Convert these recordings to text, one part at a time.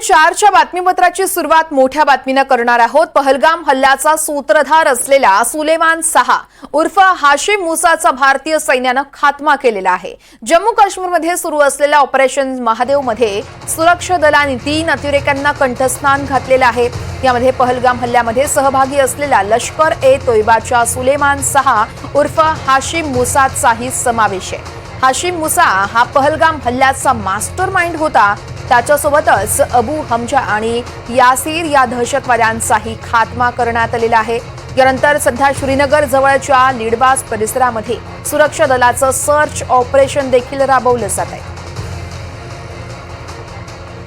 4च्या बातमीपत्राची सुरुवात मोठ्या बातमीने करणार आहोत। पहलगाम हल्ल्याचा सूत्रधार असलेला सुलेमान साहा उर्फ हाशिम मुसाचा भारतीय सैन्याने खात्मा केलेला आहे। जम्मू काश्मीरमध्ये सुरू असलेल्या ऑपरेशन महादेव मध्ये सुरक्षा दलांनी 3 अतिरेक्यांना कंठस्नान घातलेले आहे। यामध्ये पहलगाम हल्ल्यामध्ये सहभागी असलेला लष्कर ए तोयबाच्या सुलेमान साहा उर्फ हाशिम मुसाचाही समावेश आहे। हाशिम मुसा हा पहलगाम हल्ल्याचा मास्टरमाइंड होता। त्याच्यासोबतच अबू हमजा आणि यासीर या दहशतवाद्यांचाही खात्मा करण्यात आलेला आहे। यानंतर सध्या श्रीनगर जवळच्या लिडबास परिसरामध्ये सुरक्षा दलाचं सर्च ऑपरेशन देखील राबवलं जात आहे।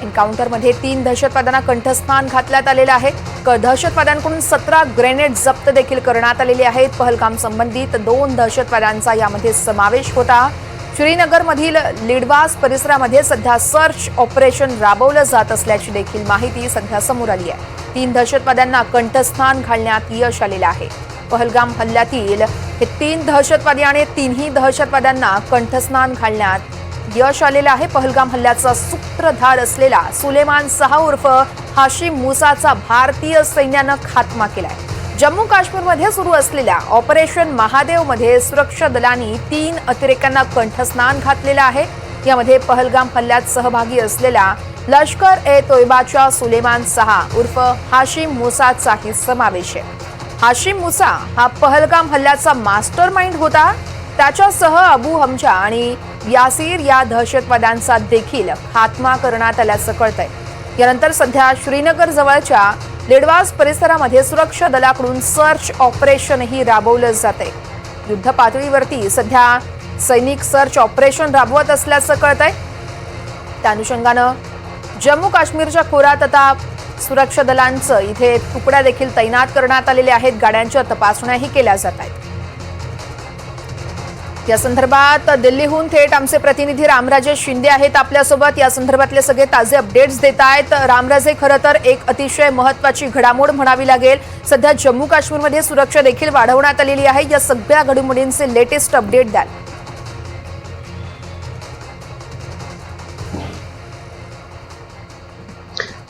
एन्काउंटरमध्ये 3 दहशतवाद्यांना कंठस्नान घातण्यात आलेलं आहे। दहशतवाद्यांकडून 17 ग्रेनेड जप्त देखील करण्यात आलेले आहेत। पहलगाम संबंधित 2 दहशतवाद्यांचा यामध्ये समावेश होता। श्रीनगरमधील लिडवास परिसरामध्ये सध्या सर्च ऑपरेशन राबवलं जात असल्याची देखील माहिती सध्या समोर आली आहे। 3 दहशतवाद्यांना कंठस्नान घालण्यात यश आलेलं आहे। पहलगाम हल्ल्यातील हे 3 दहशतवादी आणि 3ही दहशतवाद्यांना कंठस्नान घालण्यात यश आलेलं आहे। पहलगाम हल्ल्याचा सूत्रधार असलेला सुलेमान साहा उर्फ हाशिम मुसाचा भारतीय सैन्याने खात्मा केलाय। जम्मू काश्मीरमध्ये सुरू असलेल्या ऑपरेशन महादेव मध्ये सुरक्षा दलांनी 3 अतिरेक्यांना कंठस्नान घातलेलं आहे। यामध्ये पहलगाम हल्ल्यात सहभागी असलेला लष्कर ए तोयबाच्या सुलेमान साहा उर्फ हाशिम मुसाचाही समावेश आहे। हाशिम मुसा हा पहलगाम हल्ल्याचा मास्टरमाइंड होता। त्याच्यासह अबू हमजा आणि यासीर या दहशतवाद्यांचा देखील खात्मा करण्यात आल्याचं कळतंय। यानंतर सध्या श्रीनगर जवळच्या लिडवास परिसरामध्ये सुरक्षा दलाकडून सर्च ऑपरेशनही राबवलं जातंय। युद्ध पातळीवरती सध्या सैनिक सर्च ऑपरेशन राबवत असल्याचं कळतंय। त्या अनुषंगानं जम्मू काश्मीरच्या खोऱ्यात आता सुरक्षा दलांचं इथे तुकड्या देखील तैनात करण्यात आलेले आहेत। गाड्यांच्या तपासण्याही केल्या जात आहेत। या संदर्भात दिल्लीहून थेट आमचे प्रतिनिधी रामराजे शिंदे आहेत आपल्यासोबत। या संदर्भातले सगळे ताजे अपडेट्स देत आहेत। रामराजे, खरं तर एक अतिशय महत्त्वाची घडामोड म्हणावी लागेल। सध्या जम्मू काश्मीरमध्ये सुरक्षा देखील वाढवण्यात आलेली आहे। या सगळ्या घडामोडींचे लेटेस्ट अपडेट द्याल।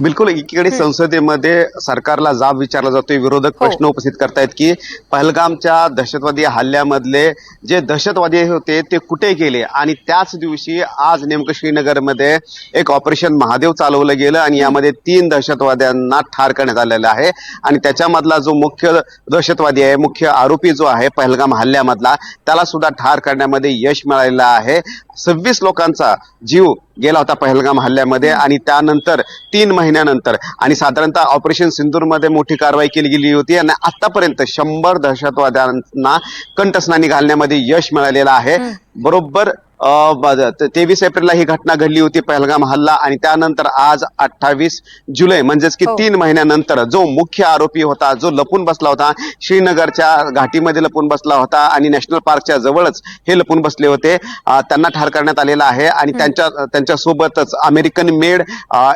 बिलकुल, एकीकडे संसदेमध्ये सरकारला जाब विचारला जातोय। विरोधक प्रश्न उपस्थित करतायत की पहलगामच्या दहशतवादी हल्ल्यामधले जे दहशतवादी होते ते कुठे गेले, आणि त्याच दिवशी आज नेमकं श्रीनगरमध्ये एक ऑपरेशन महादेव चालवलं गेलं आणि यामध्ये 3 दहशतवाद्यांना ठार करण्यात आलेलं आहे। आणि त्याच्यामधला जो मुख्य दहशतवादी आहे, मुख्य आरोपी जो आहे पहलगाम हल्ल्यामधला, त्याला सुद्धा ठार करण्यामध्ये यश मिळालेलं आहे। 26 लोकांचा जीव गेला होता पहलगाम हल्ल्यामध्ये आणि त्यानंतर 3 महिन्यानंतर आणि साधारणतः ऑपरेशन सिंदूरमध्ये मोठी कारवाई केली गेली होती आणि आतापर्यंत 100 दहशतवाद्यांना कंठस्नानी घालण्यामध्ये यश मिळालेलं आहे। बरोबर 23 एप्रिलला ही घटना घडली होती पहलगाम हल्ला, आणि त्यानंतर आज 28 जुलै म्हणजेच की 3 महिन्यानंतर जो मुख्य आरोपी होता, जो लपून बसला होता, श्रीनगरच्या घाटीमध्ये लपून बसला होता आणि नॅशनल पार्कच्या जवळच हे लपून बसले होते, त्यांना ठार करण्यात आलेला आहे। आणि त्यांच्यासोबतच अमेरिकन मेड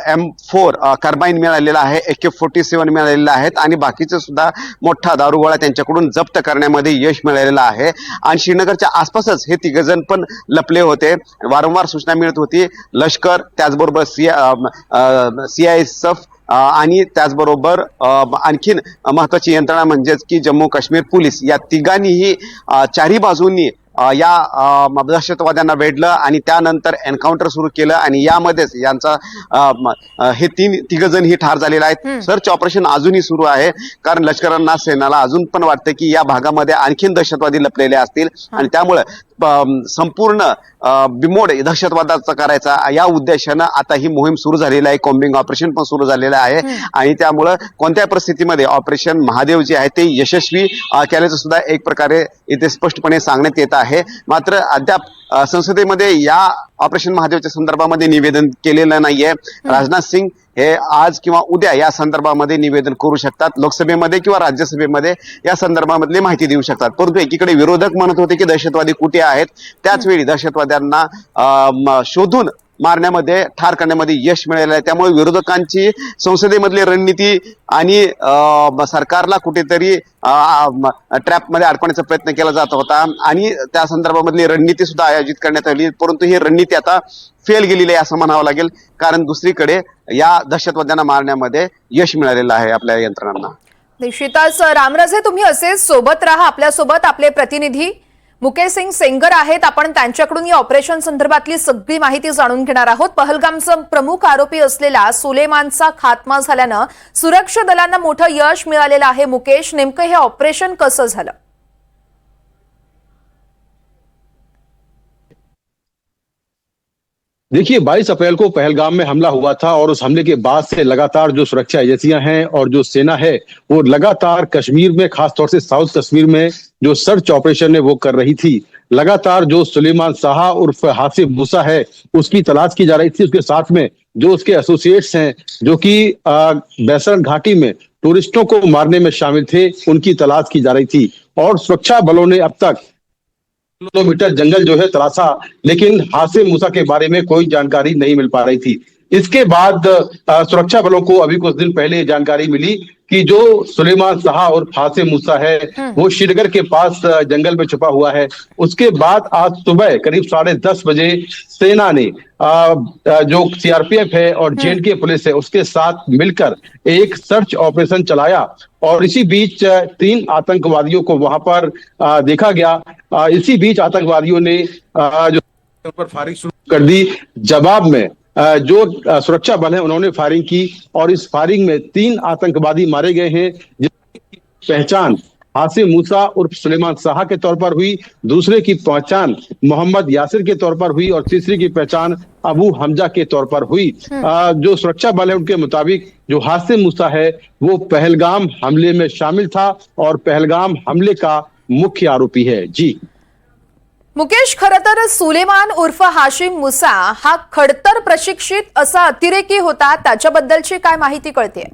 M4 कार्बाईन मिळालेला आहे, AK-47 मिळालेला आहेत आणि बाकीचे सुद्धा मोठा दारुगोळा त्यांच्याकडून जप्त करण्यामध्ये यश मिळालेलं आहे। आणि श्रीनगरच्या आसपासच हे 3 जण पण लपले होते। वारंवार सूचना मिळत होती लष्कर, त्याचबरोबर CISF आणि त्याचबरोबर आणखीन महत्वाची यंत्रणा म्हणजेच की जम्मू काश्मीर पोलीस, या तिघांनीही 4ही बाजूंनी या दहशतवाद्यांना वेढलं आणि त्यानंतर एन्काउंटर सुरू केलं आणि यामध्येच यांचा हे 3 जण ठार झालेले आहेत। सर्च ऑपरेशन अजूनही सुरू आहे, कारण लष्करांना, सेनाला अजून पण वाटतं की या भागामध्ये आणखीन दहशतवादी लपलेले असतील आणि त्यामुळे संपूर्ण बिमोड दहशतवादाचा करायचा या उद्देशानं आता ही मोहीम सुरू झालेली आहे। कॉम्बिंग ऑपरेशन पण सुरू झालेलं आहे आणि त्यामुळे कोणत्या परिस्थितीमध्ये ऑपरेशन महादेव जे आहे ते यशस्वी केल्याचं सुद्धा एक प्रकारे इथे स्पष्टपणे सांगण्यात येत आहे। मात्र अद्याप संसदेमध्ये या ऑपरेशन महादेवच्या संदर्भामध्ये निवेदन केलेलं नाहीये। राजनाथ सिंग हे आज किंवा उद्या या संदर्भामध्ये निवेदन करू शकतात, लोकसभेमध्ये किंवा राज्यसभेमध्ये या संदर्भामधली माहिती देऊ शकतात। परंतु एकीकडे विरोधक म्हणत होते की दहशतवादी कुठे आहेत, त्याच वेळी दहशतवाद्यांना शोधून मारण्यामध्ये, ठार करण्यामध्ये यश मिळालेलं आहे. त्यामुळे विरोधकांची संसदेमधली रणनीती आणि सरकारला कुठेतरी ट्रॅपमध्ये अडकवण्याचा प्रयत्न केला जात होता आणि त्या संदर्भामधली रणनीती सुद्धा आयोजित करण्यात आली, परंतु ही रणनीती आता फेल गेलेली आहे असं म्हणावं लागेल, कारण दुसरीकडे या दहशतवाद्यांना मारण्यामध्ये यश मिळालेलं आहे आपल्या यंत्रणांना. निश्चितच रामराजे, तुम्ही असेच सोबत राहा. आपल्यासोबत आपले प्रतिनिधी मुकेश सिंग सेंगर आहेत. आपण त्यांच्याकडून या ऑपरेशन संदर्भातली सगळी माहिती जाणून घेणार आहोत. पहलगामचा प्रमुख आरोपी असलेला सुलेमानचा खात्मा झाल्यानं सुरक्षा दलांना मोठं यश मिळालेलं आहे. मुकेश, नेमकं हे ऑपरेशन कसं झालं? देखिए 22 अप्रैल को पहलगाम में हमला हुआ था और उस हमले के बाद से लगातार जो सुरक्षा एजेंसियां हैं और जो सेना है वो लगातार कश्मीर में, खासतौर से साउथ कश्मीर में जो सर्च ऑपरेशन है वो कर रही थी। लगातार जो सुलेमान शाह उर्फ हासिफ मूसा है उसकी तलाश की जा रही थी। उसके साथ में जो उसके एसोसिएट्स हैं जो कि बैसरन घाटी में टूरिस्टों को मारने में शामिल थे, उनकी तलाश की जा रही थी और सुरक्षा बलों ने अब तक किलोमीटर जंगल जो है तलाशा, लेकिन हासिफ मूसा के बारे में कोई जानकारी नहीं मिल पा रही थी। इसके बाद सुरक्षा बलों को अभी कुछ दिन पहले जानकारी मिली कि जो सुलेमान शाह और हासिफ मूसा है वो श्रीनगर के पास जंगल में छुपा हुआ है। उसके बाद आज सुबह करीब 10:30 बजे सेना ने जो सीआरपीएफ है और जेएंडके पुलिस है उसके साथ मिलकर एक सर्च ऑपरेशन चलाया और इसी बीच 3 आतंकवादियों को वहां पर देखा गया। इसी बीच आतंकवादियों ने जो पर फायरिंग शुरू कर दी। जवाब में जो सुरक्षा बल है उन्होंने फायरिंग की और इस फायरिंग में 3 आतंकवादी मारे गए हैं, जिसकी पहचान हासिफ मूसा उर्फ सुलेमान शाह के तौर पर हुई, दूसरे की पहचान मोहम्मद यासिर के तौर पर हुई और तीसरे की पहचान अबू हमजा के तौर पर हुई। जो सुरक्षा बल है उनके मुताबिक जो हासिफ मूसा है वो पहलगाम हमले में शामिल था और पहलगाम हमले का मुख्य आरोपी है। जी मुकेश, खरं तर सुलेमान उर्फ हाशिम मुसा हा खडतर प्रशिक्षित असा अतिरेकी होता, त्याच्याबद्दलची काय माहिती कळते?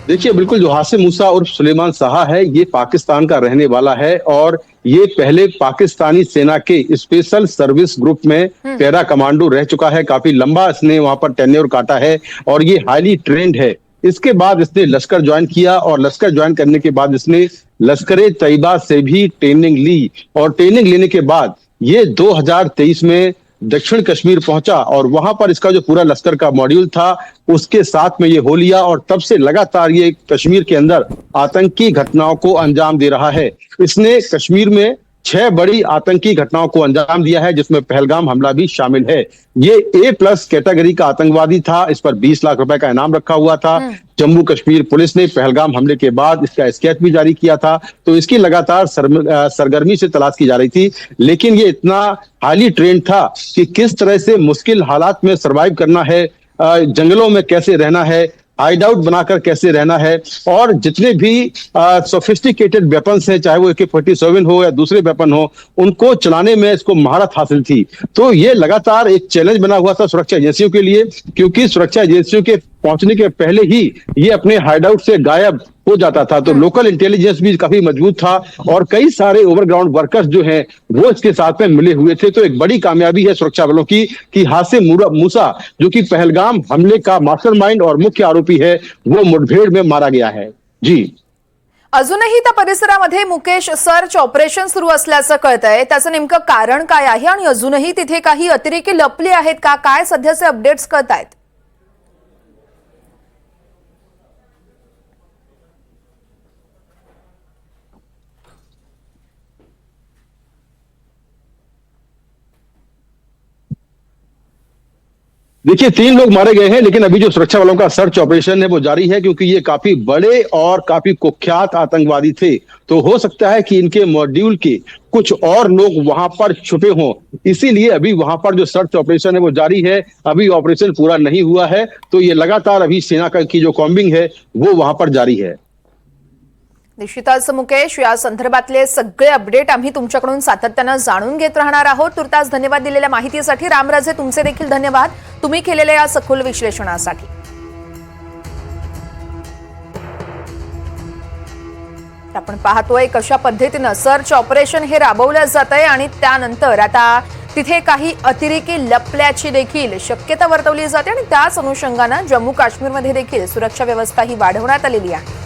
देखिए बिल्कुल, जो हासिफ मूसा उर्फ सुलेमान शाह है ये पाकिस्तान का रहने वाला है और ये पहले पाकिस्तानी सेना के स्पेशल सर्विस ग्रुप में पैरा कमांडो रह चुका है। काफी लंबा इसने वहां पर टेन्योर काटा है और ये हाईली ट्रेंड है। इसके बाद इसने लश्कर ज्वाइन किया और लश्कर ज्वाइन करने के बाद इसने लश्कर तैयबा से भी ट्रेनिंग ली और ट्रेनिंग लेने के बाद ये 2023 में दक्षिण कश्मीर पहुंचा और वहां पर इसका जो पूरा लश्कर का मॉड्यूल था उसके साथ में ये हो लिया और तब से लगातार ये कश्मीर के अंदर आतंकी घटनाओं को अंजाम दे रहा है। इसने कश्मीर में 6 बड़ी आतंकी घटनाओं को अंजाम दिया है, जिसमें पहलगाम हमला भी शामिल है। ये A+ कैटेगरी का आतंकवादी था। इस पर 20 लाख रुपए का इनाम रखा हुआ था। जम्मू कश्मीर पुलिस ने पहलगाम हमले के बाद इसका स्केच भी जारी किया था, तो इसकी लगातार सरगर्मी से तलाश की जा रही थी। लेकिन ये इतना हाईली ट्रेंड था कि किस तरह से मुश्किल हालात में सर्वाइव करना है, जंगलों में कैसे रहना है, हाइड आउट बनाकर कैसे रहना है और जितने भी सोफिस्टिकेटेड वेपन्स हैं, चाहे वो AK-47 हो या दूसरे वेपन हो, उनको चलाने में इसको महारत हासिल थी। तो ये लगातार एक चैलेंज बना हुआ था सुरक्षा एजेंसियों के लिए, क्योंकि सुरक्षा एजेंसियों के पहुंचने के पहले ही ये अपने हाइड आउट से गायब हो जाता था। तो लोकल इंटेलिजेंस भी काफी मजबूत था और कई सारे ओवरग्राउंड वर्कर्स जो हैं वो इसके साथ में मिले हुए थे। तो एक बड़ी कामयाबी है सुरक्षा बलों की कि हासिफ मूसा, जो कि पहलगाम हमले का मास्टरमाइंड और मुख्य आरोपी है, वो मुठभेड़ में मारा गया है। जी, अजूनही त्या परिसरामध्ये मुकेश सर्च ऑपरेशन सुरू असल्याचं कळतंय, त्याचं नेमकं कारण काय आहे आणि अजूनही तिथे काही अतिरेकी लपले आहेत का? काय सध्याचे अपडेट्स कळतायत? देखिए 3 लोग मारे गए हैं, लेकिन अभी जो सुरक्षा बलों का सर्च ऑपरेशन है वो जारी है, क्योंकि ये काफी बड़े और काफी कुख्यात आतंकवादी थे। तो हो सकता है कि इनके मॉड्यूल के कुछ और लोग वहां पर छुपे हों, इसीलिए अभी वहां पर जो सर्च ऑपरेशन है वो जारी है। अभी ऑपरेशन पूरा नहीं हुआ है, तो ये लगातार अभी सेना की जो कॉम्बिंग है वो वहां पर जारी है। निश्चितच मुकेश, या संदर्भातले सगळे अपडेट आम्ही तुमच्याकडून सातत्याने जाणून घेत राहणार आहोत। तुर्तास धन्यवाद दिलेल्या माहितीसाठी। रामराजे, तुमचे देखील धन्यवाद, तुम्ही केलेल्या या सखोल विश्लेषणासाठी। आपण पाहतोय कशा पद्धतीनं सर्च ऑपरेशन हे राबवलं जात आहे आणि त्यानंतर आता तिथे काही अतिरेकी लपल्याची देखील शक्यता वर्तवली जाते आणि त्याच अनुषंगानं जम्मू काश्मीरमध्ये देखील सुरक्षा व्यवस्था ही वाढवण्यात आलेली आहे.